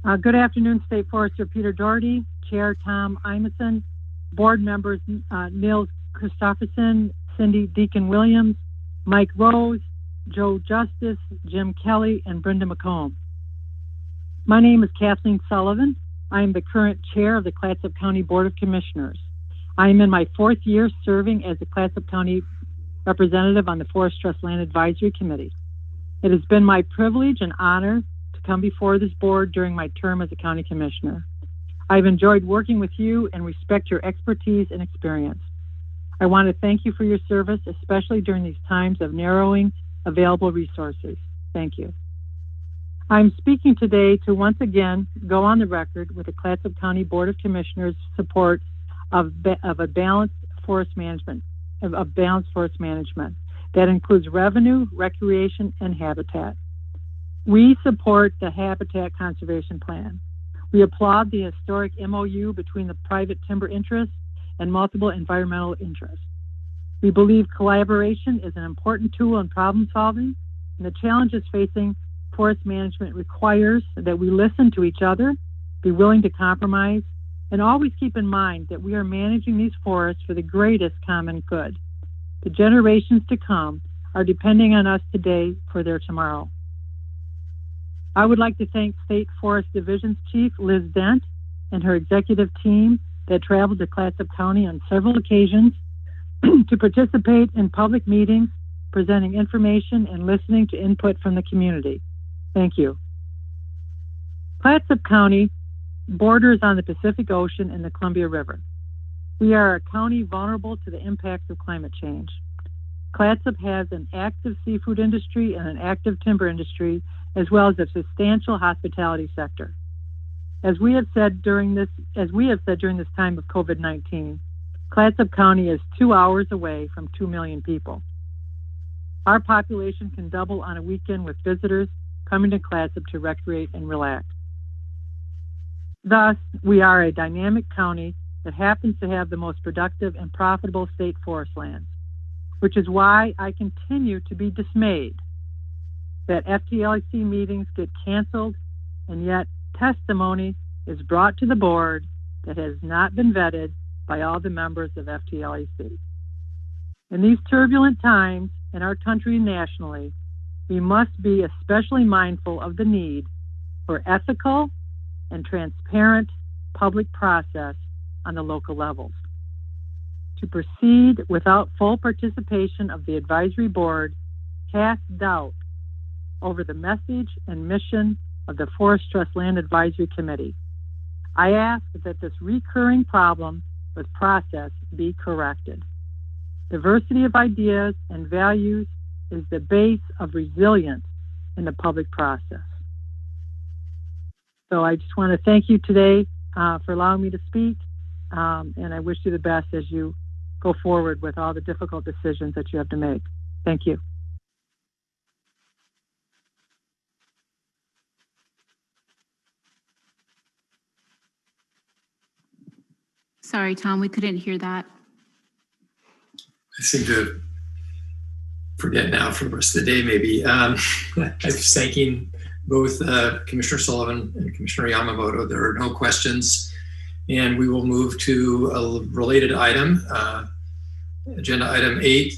Good afternoon, State Forester Peter Doherty, Chair Tom Imeson, Board members Nils Christopherson, Cindy Deacon-Williams, Mike Rose, Joe Justice, Jim Kelly, and Brenda McComb. My name is Kathleen Sullivan. I am the current chair of the Clatsop County Board of Commissioners. I am in my 4th year serving as the Clatsop County representative on the Forest Trust Land Advisory Committee. It has been my privilege and honor to come before this board during my term as a county commissioner. I've enjoyed working with you and respect your expertise and experience. I want to thank you for your service, especially during these times of narrowing available resources. Thank you. I'm speaking today to once again go on the record with the Clatsop County Board of Commissioners' support of a balanced forest management, that includes revenue, recreation, and habitat. We support the Habitat Conservation Plan. We applaud the historic MOU between the private timber interests and multiple environmental interests. We believe collaboration is an important tool in problem solving, and the challenges facing forest management requires that we listen to each other, be willing to compromise, and always keep in mind that we are managing these forests for the greatest common good. The generations to come are depending on us today for their tomorrow. I would like to thank State Forest Division's Chief Liz Dent and her executive team that traveled to Clatsop County on several occasions to participate in public meetings, presenting information and listening to input from the community. Thank you. Clatsop County borders on the Pacific Ocean and the Columbia River. We are a county vulnerable to the impacts of climate change. Clatsop has an active seafood industry and an active timber industry, as well as a substantial hospitality sector. As we have said during this time of COVID-19, Clatsop County is 2 hours away from 2 million people. Our population can double on a weekend with visitors coming to Clatsop to recreate and relax. Thus, we are a dynamic county that happens to have the most productive and profitable state forest lands, which is why I continue to be dismayed that FTLC meetings get canceled, and yet testimony is brought to the board that has not been vetted by all the members of FTLC. In these turbulent times in our country nationally, we must be especially mindful of the need for ethical and transparent public process on the local levels. To proceed without full participation of the advisory board casts doubt over the message and mission of the Forest Trust Land Advisory Committee. I ask that this recurring problem with process be corrected. Diversity of ideas and values is the base of resilience in the public process. So I just want to thank you today for allowing me to speak, and I wish you the best as you go forward with all the difficult decisions that you have to make. Thank you. Sorry, Tom, we couldn't hear that. I seem to forget now for the rest of the day, maybe. I was thanking both Commissioner Sullivan and Commissioner Yamamoto. There are no questions, and we will move to a related item, agenda item 8.